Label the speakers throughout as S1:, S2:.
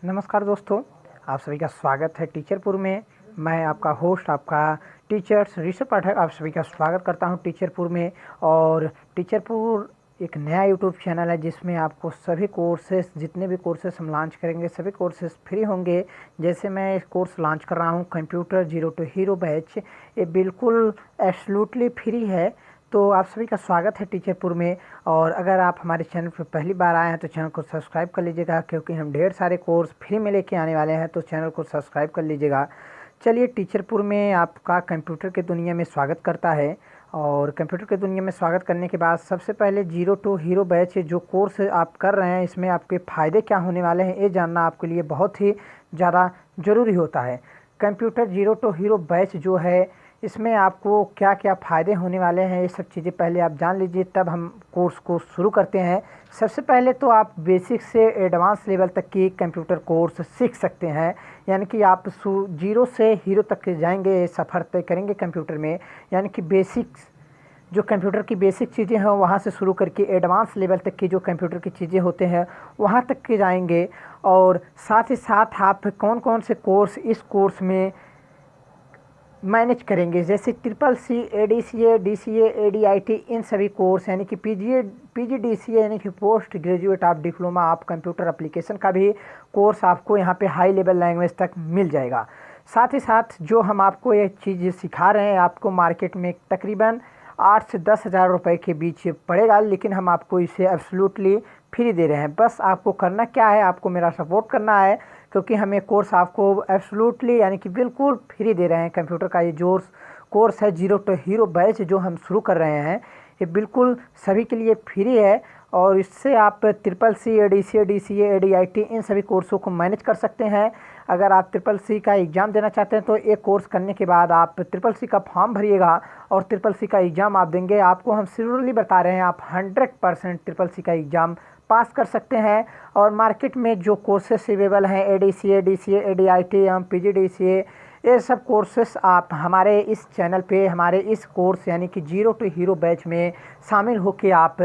S1: नमस्कार दोस्तों, आप सभी का स्वागत है टीचरपुर में। मैं आपका होस्ट, आपका टीचर ऋषभ पाठक आप सभी का स्वागत करता हूं टीचरपुर में। और टीचरपुर एक नया यूट्यूब चैनल है जिसमें आपको सभी कोर्सेस, जितने भी कोर्सेस हम लॉन्च करेंगे सभी कोर्सेस फ्री होंगे। जैसे मैं एक कोर्स लॉन्च कर रहा हूं computer zero to hero batch, ये बिल्कुल एब्सोल्युटली फ्री है। तो आप सभी का स्वागत है टीचरपुर में। और अगर आप हमारे चैनल पर पहली बार आए हैं तो चैनल को सब्सक्राइब कर लीजिएगा, क्योंकि हम ढेर सारे कोर्स फ्री में लेके आने वाले हैं, तो चैनल को सब्सक्राइब कर लीजिएगा। चलिए, टीचरपुर में आपका कंप्यूटर की दुनिया में स्वागत करता है। और कंप्यूटर की दुनिया में स्वागत करने के बाद सबसे पहले जीरो टू हीरो बैच जो कोर्स आप कर रहे हैं, इसमें आपके फ़ायदे क्या होने वाले हैं ये जानना आपके लिए बहुत ही ज़्यादा ज़रूरी होता है। Computer zero to hero batch जो है, इसमें आपको क्या क्या फ़ायदे होने वाले हैं ये सब चीज़ें पहले आप जान लीजिए, तब हम कोर्स को शुरू करते हैं। सबसे पहले तो आप बेसिक से एडवांस लेवल तक की कंप्यूटर कोर्स सीख सकते हैं, यानी कि आप जीरो से हीरो तक के जाएंगे, सफ़र तय करेंगे कंप्यूटर में। यानी कि बेसिक्स जो कंप्यूटर की बेसिक चीज़ें हैं वहाँ से शुरू करके एडवांस लेवल तक की जो कंप्यूटर की चीज़ें होते हैं वहाँ तक के जाएंगे। और साथ ही साथ आप कौन कौन से कोर्स इस कोर्स में मैनेज करेंगे, जैसे triple C, ADCA, DCA, ADIT, इन सभी कोर्स, यानी कि PGDCA यानी कि post graduate of diploma of computer application का भी कोर्स आपको यहाँ पे हाई लेवल लैंग्वेज तक मिल जाएगा। साथ ही साथ जो हम आपको ये चीज़ सिखा रहे हैं, आपको मार्केट में तकरीबन 8 से 10 हज़ार रुपये के बीच पड़ेगा, लेकिन हम आपको इसे एब्सोल्युटली फ्री दे रहे हैं। बस आपको करना क्या है, आपको मेरा सपोर्ट करना है, क्योंकि हम ये कोर्स आपको एब्सोल्युटली यानी कि बिल्कुल फ्री दे रहे हैं। कंप्यूटर का ये जो कोर्स है जीरो टू हीरो बैच जो हम शुरू कर रहे हैं, ये बिल्कुल सभी के लिए फ्री है। और इससे आप triple C, ADCA, DCA, ADIT इन सभी कोर्सों को मैनेज कर सकते हैं। अगर आप ट्रिपल सी का एग्ज़ाम देना चाहते हैं तो एक कोर्स करने के बाद आप ट्रिपल सी का फॉर्म भरिएगा और ट्रिपल सी का एग्ज़ाम आप देंगे। आपको हम श्योरली बता रहे हैं, आप 100% ट्रिपल सी का एग्ज़ाम पास कर सकते हैं। और मार्केट में जो कोर्सेस अवेलेबल हैं, ADCA, DCA, ADIT, PGDCA, ये सब कोर्सेस आप हमारे इस चैनल पे, हमारे इस कोर्स यानी कि जीरो टू हीरो बैच में शामिल होकर आप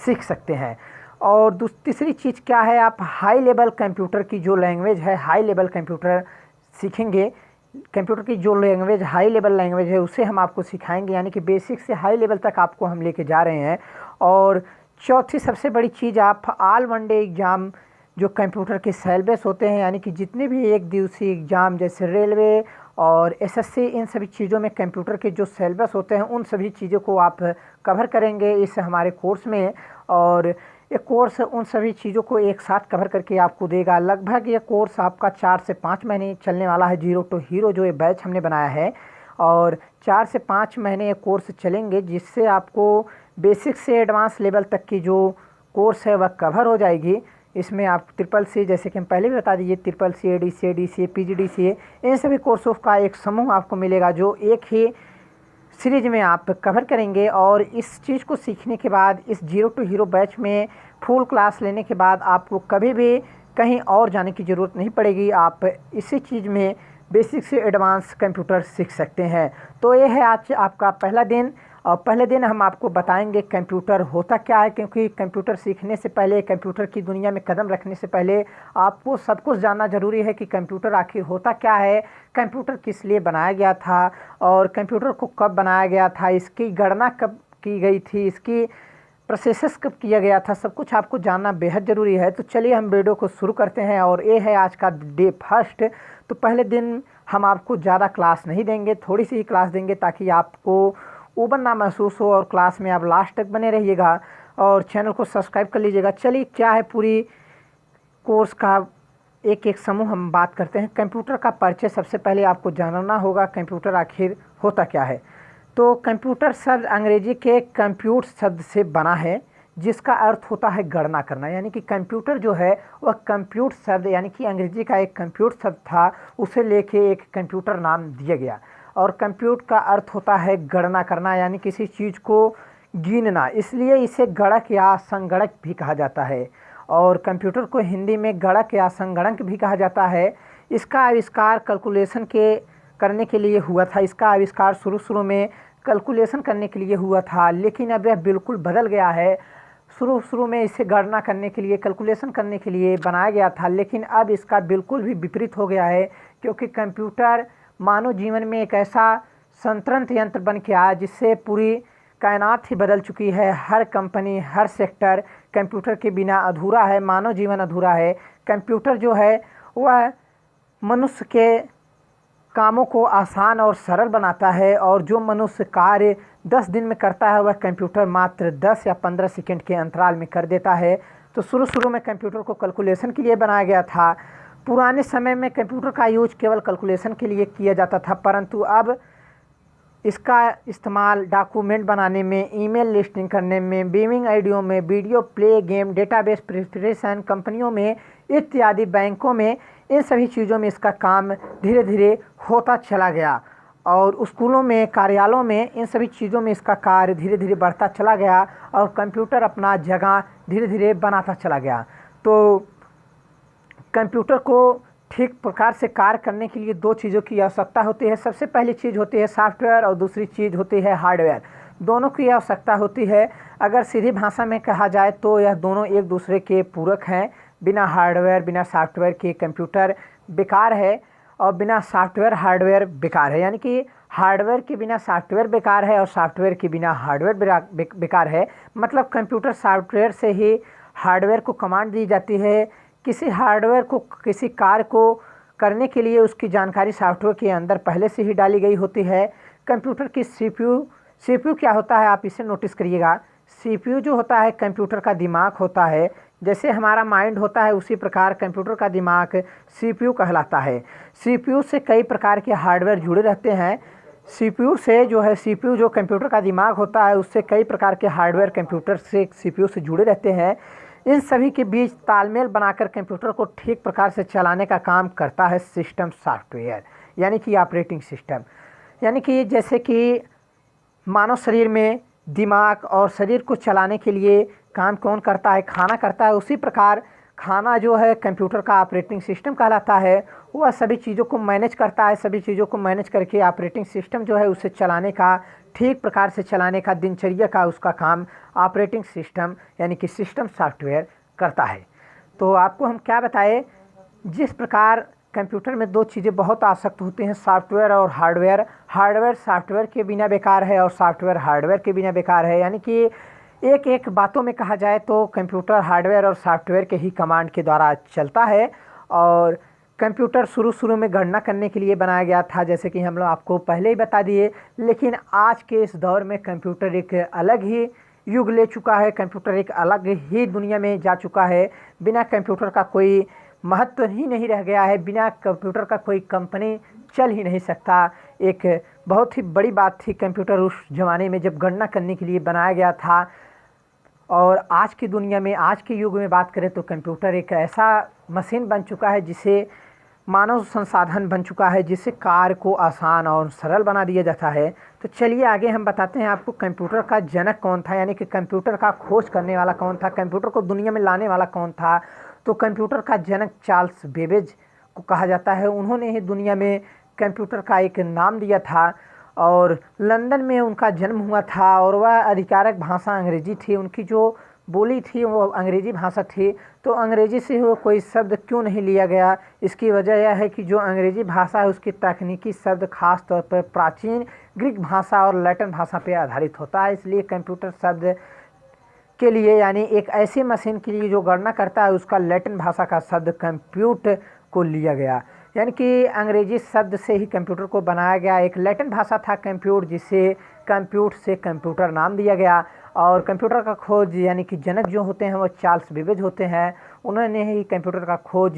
S1: सीख सकते हैं। और तीसरी चीज़ क्या है, आप हाई लेवल कंप्यूटर की जो लैंग्वेज है, हाई लेवल कंप्यूटर सीखेंगे। कंप्यूटर की जो लैंग्वेज हाई लेवल लैंग्वेज है उसे हम आपको सिखाएंगे, यानी कि बेसिक से हाई लेवल तक आपको हम लेके जा रहे हैं। और चौथी सबसे बड़ी चीज़, आप ऑल वन डे एग्ज़ाम जो कंप्यूटर के सिलेबस होते हैं, यानी कि जितने भी एक दिवसीय एग्ज़ाम जैसे रेलवे और SSC, इन सभी चीज़ों में कंप्यूटर के जो सिलेबस होते हैं उन सभी चीज़ों को आप कवर करेंगे इस हमारे कोर्स में। और ये कोर्स उन सभी चीज़ों को एक साथ कवर करके आपको देगा। लगभग ये कोर्स आपका 4 से 5 महीने चलने वाला है, जीरो टू हीरो जो ये बैच हमने बनाया है। और 4 से 5 महीने ये कोर्स चलेंगे, जिससे आपको बेसिक से एडवांस लेवल तक की जो कोर्स है वह कवर हो जाएगी। इसमें आप ट्रिपल सी, जैसे कि हम पहले भी बता दीजिए, triple C, ADCA, DCA, PGDCA, इन सभी कोर्सों का एक समूह आपको मिलेगा जो एक ही सीरीज में आप कवर करेंगे। और इस चीज़ को सीखने के बाद, इस जीरो टू हीरो बैच में फुल क्लास लेने के बाद आपको कभी भी कहीं और जाने की ज़रूरत नहीं पड़ेगी। आप इसी चीज़ में बेसिक से एडवांस कंप्यूटर सीख सकते हैं। तो ये है आज आपका पहला दिन। और पहले दिन हम आपको बताएंगे कंप्यूटर होता क्या है, क्योंकि कंप्यूटर सीखने से पहले, कंप्यूटर की दुनिया में कदम रखने से पहले आपको सब कुछ जानना ज़रूरी है कि कंप्यूटर आखिर होता क्या है, कंप्यूटर किस लिए बनाया गया था, और कंप्यूटर को कब बनाया गया था, इसकी गणना कब की गई थी, इसकी प्रोसेस कब किया गया था, सब कुछ आपको जानना बेहद ज़रूरी है। तो चलिए हम वीडियो को शुरू करते हैं। और ये है आज का डे फर्स्ट। तो पहले दिन हम आपको ज़्यादा क्लास नहीं देंगे, थोड़ी सी ही क्लास देंगे, ताकि आपको ऊबर ना महसूस हो, और क्लास में आप लास्ट तक बने रहिएगा और चैनल को सब्सक्राइब कर लीजिएगा। चलिए, क्या है पूरी कोर्स का एक एक समूह हम बात करते हैं। कंप्यूटर का परिचय, सबसे पहले आपको जानना होगा कंप्यूटर आखिर होता क्या है। तो कंप्यूटर शब्द अंग्रेजी के कंप्यूट शब्द से बना है, जिसका अर्थ होता है गणना करना। यानी कि कंप्यूटर जो है वह कंप्यूट शब्द, यानी कि अंग्रेजी का एक कंप्यूट शब्द था, उसे लेके एक कंप्यूटर नाम दिया गया। और कंप्यूट का अर्थ होता है गणना करना, यानी किसी चीज़ को गिनना, इसलिए इसे गणक या संगणक भी कहा जाता है। और कंप्यूटर को हिंदी में गणक या संगणक भी कहा जाता है। इसका आविष्कार कैलकुलेशन के करने के लिए हुआ था। इसका आविष्कार शुरू में कैलकुलेशन करने के लिए हुआ था, लेकिन अब यह बिल्कुल बदल गया है। शुरू शुरू में इसे गणना करने के लिए, कैलकुलेशन करने के लिए बनाया गया था, लेकिन अब इसका बिल्कुल भी विपरीत हो गया है, क्योंकि कंप्यूटर मानव जीवन में एक ऐसा संतरंत यंत्र बन के आया जिससे पूरी कायनात ही बदल चुकी है। हर कंपनी, हर सेक्टर कंप्यूटर के बिना अधूरा है, मानव जीवन अधूरा है। कंप्यूटर जो है वह मनुष्य के कामों को आसान और सरल बनाता है, और जो मनुष्य कार्य 10 दिन में करता है वह कंप्यूटर मात्र 10 या 15 सेकंड के अंतराल में कर देता है। तो शुरू शुरू में कंप्यूटर को कैलकुलेशन के लिए बनाया गया था। पुराने समय में कंप्यूटर का यूज केवल कैलकुलेशन के लिए किया जाता था, परंतु अब इसका इस्तेमाल डॉक्यूमेंट बनाने में, ईमेल लिस्टिंग करने में, बीमिंग आइडियो में, video play, game, database preparation, कंपनियों में इत्यादि, बैंकों में, इन सभी चीज़ों में इसका काम धीरे धीरे होता चला गया। और स्कूलों में, कार्यालयों में, इन सभी चीज़ों में इसका कार्य धीरे धीरे बढ़ता चला गया और कंप्यूटर अपना जगह धीरे धीरे बनाता चला गया। तो कंप्यूटर को ठीक प्रकार से कार्य करने के लिए 2 चीज़ों की आवश्यकता होती है। सबसे पहली चीज़ होती है सॉफ्टवेयर और दूसरी चीज़ होती है हार्डवेयर। दोनों की आवश्यकता होती है। अगर सीधी भाषा में कहा जाए तो यह दोनों एक दूसरे के पूरक हैं। बिना हार्डवेयर, बिना सॉफ्टवेयर के कंप्यूटर बेकार है, और बिना सॉफ्टवेयर हार्डवेयर बेकार है। यानी कि हार्डवेयर के बिना सॉफ्टवेयर बेकार है और सॉफ्टवेयर के बिना हार्डवेयर बेकार है। मतलब कंप्यूटर सॉफ्टवेयर से ही हार्डवेयर को कमांड दी जाती है। किसी हार्डवेयर को, किसी कार्य को करने के लिए उसकी जानकारी सॉफ्टवेयर के अंदर पहले से ही डाली गई होती है। कंप्यूटर की सीपीयू क्या होता है, आप इसे नोटिस करिएगा। सीपीयू जो होता है कंप्यूटर का दिमाग होता है। जैसे हमारा माइंड होता है उसी प्रकार कंप्यूटर का दिमाग सीपीयू कहलाता है। सीपीयू से कई प्रकार के हार्डवेयर जुड़े रहते हैं। सीपीयू जो कंप्यूटर का दिमाग होता है उससे कई प्रकार के हार्डवेयर कंप्यूटर से, सीपीयू से जुड़े रहते हैं। इन सभी के बीच तालमेल बनाकर कंप्यूटर को ठीक प्रकार से चलाने का काम करता है सिस्टम सॉफ्टवेयर, यानी कि ऑपरेटिंग सिस्टम। यानी कि जैसे कि मानव शरीर में दिमाग और शरीर को चलाने के लिए काम कौन करता है, खाना करता है, उसी प्रकार खाना जो है कंप्यूटर का ऑपरेटिंग सिस्टम कहलाता है। वह सभी चीज़ों को मैनेज करता है। सभी चीज़ों को मैनेज करके ऑपरेटिंग सिस्टम जो है उसे चलाने का, ठीक प्रकार से चलाने का, दिनचर्या का उसका काम ऑपरेटिंग सिस्टम यानी कि सिस्टम सॉफ्टवेयर करता है। तो आपको हम क्या बताएं, जिस प्रकार कंप्यूटर में 2 चीज़ें बहुत आवश्यक होती हैं, सॉफ्टवेयर और हार्डवेयर। हार्डवेयर सॉफ्टवेयर के बिना बेकार है और सॉफ्टवेयर हार्डवेयर के बिना बेकार है। यानी कि एक एक बातों में कहा जाए तो कंप्यूटर हार्डवेयर और सॉफ्टवेयर के ही कमांड के द्वारा चलता है। और कंप्यूटर शुरू शुरू में गणना करने के लिए बनाया गया था, जैसे कि हम लोग आपको पहले ही बता दिए। लेकिन आज के इस दौर में कंप्यूटर एक अलग ही युग ले चुका है। कंप्यूटर एक अलग ही दुनिया में जा चुका है। बिना कंप्यूटर का कोई महत्व ही नहीं रह गया है। बिना कंप्यूटर का कोई कंपनी चल ही नहीं सकता। एक बहुत ही बड़ी बात थी कंप्यूटर उस ज़माने में जब गणना करने के लिए बनाया गया था। और आज की दुनिया में, आज के युग में बात करें तो कंप्यूटर एक ऐसा मशीन बन चुका है जिसे मानव संसाधन बन चुका है, जिससे कार्य को आसान और सरल बना दिया जाता है। तो चलिए आगे हम बताते हैं आपको कंप्यूटर का जनक कौन था, यानी कि कंप्यूटर का खोज करने वाला कौन था, कंप्यूटर को दुनिया में लाने वाला कौन था। तो कंप्यूटर का जनक चार्ल्स बेबेज को कहा जाता है। उन्होंने ही दुनिया में कंप्यूटर का एक नाम दिया था और लंदन में उनका जन्म हुआ था। और वह आधिकारिक भाषा अंग्रेजी थी, उनकी जो बोली थी वो अंग्रेजी भाषा थी। तो अंग्रेजी से वो कोई शब्द क्यों नहीं लिया गया, इसकी वजह यह है कि जो अंग्रेजी भाषा है उसकी तकनीकी शब्द खास तौर पर प्राचीन ग्रीक भाषा और लैटिन भाषा पर आधारित होता है। इसलिए कंप्यूटर शब्द के लिए, यानी एक ऐसी मशीन के लिए जो गणना करता है, उसका लैटिन भाषा का शब्द कंप्यूट को लिया गया। यानी कि अंग्रेजी शब्द से ही कंप्यूटर को बनाया गया। एक लैटिन भाषा था कंप्यूट, जिसे कंप्यूट से कंप्यूटर नाम दिया गया। और कंप्यूटर का खोज यानी कि जनक जो होते हैं वो चार्ल्स बेबेज होते हैं। उन्होंने ही कंप्यूटर का खोज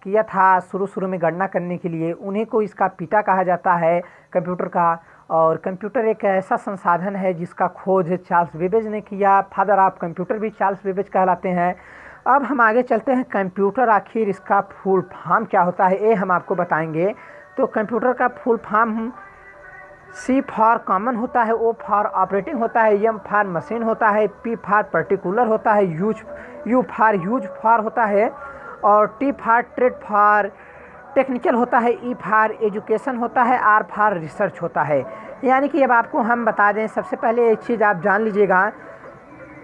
S1: किया था शुरू शुरू में गणना करने के लिए। उन्हीं को इसका पिता कहा जाता है कंप्यूटर का। और कंप्यूटर एक ऐसा संसाधन है जिसका खोज चार्ल्स बेबेज ने किया। फादर ऑफ कंप्यूटर भी चार्ल्स बेबेज कहलाते हैं। अब हम आगे चलते हैं, कंप्यूटर आखिर इसका फुल फॉर्म क्या होता है ये हम आपको बताएंगे। तो कंप्यूटर का full form C for common होता है, O फॉर ऑपरेटिंग होता है, M फॉर मशीन होता है, P फॉर पर्टिकुलर होता है, U फॉर यूज फॉर होता है, और T for trade for technical होता है, E फॉर एजुकेशन होता है, R फॉर रिसर्च होता है। यानी कि अब आपको हम बता दें, सबसे पहले एक चीज़ आप जान लीजिएगा,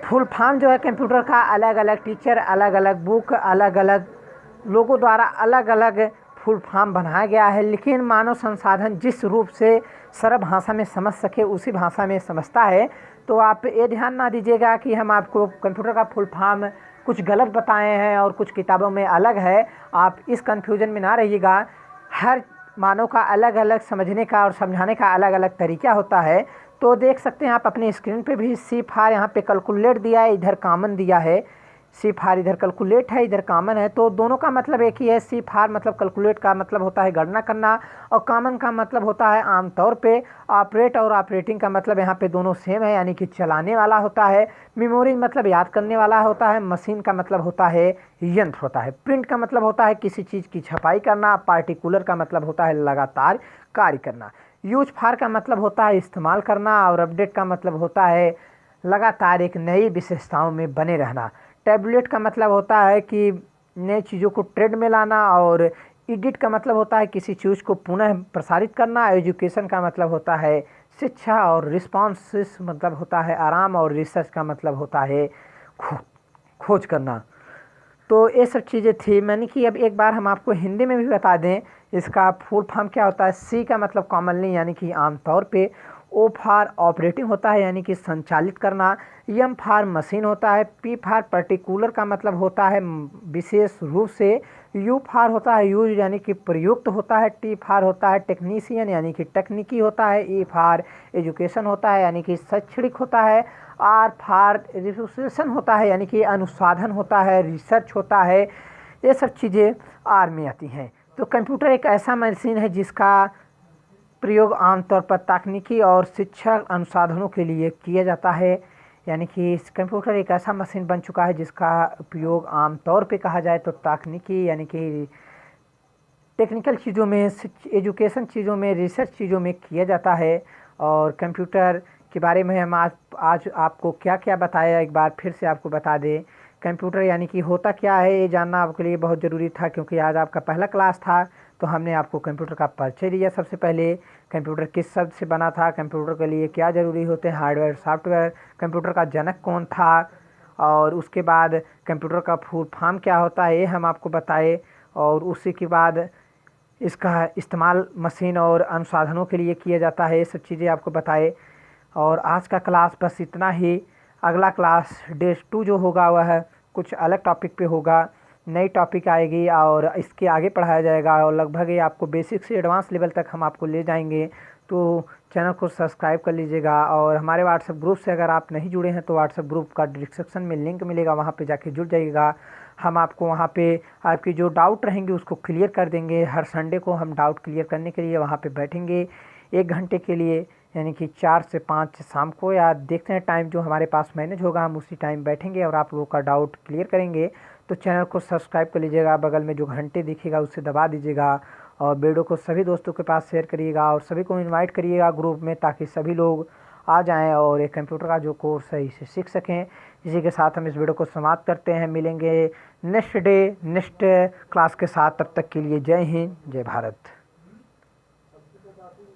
S1: फुल फॉर्म जो है कंप्यूटर का अलग अलग टीचर, अलग अलग बुक, अलग अलग लोगों द्वारा अलग अलग फुल फॉर्म बनाया गया है, लेकिन मानव संसाधन जिस रूप से सरल भाषा में समझ सके उसी भाषा में समझता है। तो आप ये ध्यान ना दीजिएगा कि हम आपको कंप्यूटर का फुल फॉर्म कुछ गलत बताए हैं और कुछ किताबों में अलग है। आप इस कन्फ्यूजन में ना रहिएगा। हर मानव का अलग अलग समझने का और समझाने का अलग अलग तरीका होता है। तो देख सकते हैं आप अपनी स्क्रीन पे भी सी फार यहाँ पे कैलकुलेट दिया है, इधर कॉमन दिया है। सी फार इधर कैलकुलेट है, इधर कॉमन है, तो दोनों का मतलब एक ही है। सी फार मतलब कैलकुलेट का मतलब होता है गणना करना, और कॉमन का मतलब होता है आमतौर पे। ऑपरेट और ऑपरेटिंग का मतलब यहाँ पे दोनों सेम है, यानी कि चलाने वाला होता है। मेमोरी मतलब याद करने वाला होता है। मशीन का मतलब होता है यंत्र होता है। प्रिंट का मतलब होता है किसी चीज़ की छपाई करना। पार्टिकुलर का मतलब होता है लगातार कार्य करना। यूज फार का मतलब होता है इस्तेमाल करना, और अपडेट का मतलब होता है लगातार एक नई विशेषताओं में बने रहना। टैबलेट का मतलब होता है कि नई चीज़ों को ट्रेंड में लाना, और एडिट का मतलब होता है किसी चीज़ को पुनः प्रसारित करना। एजुकेशन का मतलब होता है शिक्षा, और रिस्पॉन्सिस मतलब होता है आराम, और रिसर्च का मतलब होता है खोज करना। तो ये सब चीज़ें थी। मैंने कि अब एक बार हम आपको हिंदी में भी बता दें इसका फुल फॉर्म क्या होता है। सी का मतलब कॉमनली यानी कि आमतौर पे। ओ फार ऑपरेटिंग होता है यानी कि संचालित करना। एम फार मशीन होता है। पी फार पर्टिकुलर का मतलब होता है विशेष रूप से। यू फार होता है यूज यानी कि प्रयुक्त होता है। टी फार होता है टेक्नीशियन यानी कि तकनीकी होता है। ई फार एजुकेशन होता है यानी कि शैक्षणिक होता है। आर फार रिसर्च होता है यानी कि अनुसंधान होता है, रिसर्च होता है। ये सब चीज़ें आर में आती हैं। तो कंप्यूटर एक ऐसा मशीन है जिसका प्रयोग आमतौर पर तकनीकी और शिक्षा अनुसंधानों के लिए किया जाता है। यानी कि कंप्यूटर एक ऐसा मशीन बन चुका है जिसका उपयोग आमतौर पे कहा जाए तो तकनीकी यानी कि टेक्निकल चीज़ों में, एजुकेशन चीज़ों में, रिसर्च चीज़ों में किया जाता है। और कंप्यूटर के बारे में हम आज आपको क्या क्या बताया एक बार फिर से आपको बता दें। कंप्यूटर यानी कि होता क्या है ये जानना आपके लिए बहुत ज़रूरी था, क्योंकि आज आपका पहला क्लास था। तो हमने आपको कंप्यूटर का परिचय दिया। सबसे पहले कंप्यूटर किस शब्द से बना था, कंप्यूटर के लिए क्या ज़रूरी होते हैं, हार्डवेयर सॉफ्टवेयर, कंप्यूटर का जनक कौन था, और उसके बाद कंप्यूटर का फुल फॉर्म क्या होता है ये हम आपको बताए। और उसी के बाद इसका इस्तेमाल मशीन और अनुसाधनों के लिए किया जाता है, ये सब चीज़ें आपको बताए। और आज का क्लास बस इतना ही। अगला क्लास डे 2 जो होगा वह कुछ अलग टॉपिक पे होगा। नई टॉपिक आएगी और इसके आगे पढ़ाया जाएगा, और लगभग ये आपको बेसिक से एडवांस लेवल तक हम आपको ले जाएंगे। तो चैनल को सब्सक्राइब कर लीजिएगा, और हमारे व्हाट्सएप ग्रुप से अगर आप नहीं जुड़े हैं तो व्हाट्सएप ग्रुप का डिस्क्रिप्शन में लिंक मिलेगा, वहाँ पे जाके जुड़ जाइएगा। हम आपको वहाँ पे आपकी जो डाउट रहेंगे उसको क्लियर कर देंगे। हर संडे को हम डाउट क्लियर करने के लिए वहाँ पे बैठेंगे 1 घंटे के लिए, यानी कि 4 से 5 शाम को, या देखते हैं टाइम जो हमारे पास मैनेज होगा हम उसी टाइम बैठेंगे और आप लोगों का डाउट क्लियर करेंगे। तो चैनल को सब्सक्राइब कर लीजिएगा, बगल में जो घंटे दिखेगा उसे दबा दीजिएगा, और वीडियो को सभी दोस्तों के पास शेयर करिएगा, और सभी को इनवाइट करिएगा ग्रुप में, ताकि सभी लोग आ जाएं और एक कंप्यूटर का जो कोर्स है इसे सीख सकें। इसी के साथ हम इस वीडियो को समाप्त करते हैं। मिलेंगे नेक्स्ट डे नेक्स्ट क्लास के साथ। तब तक के लिए जय हिंद, जय भारत।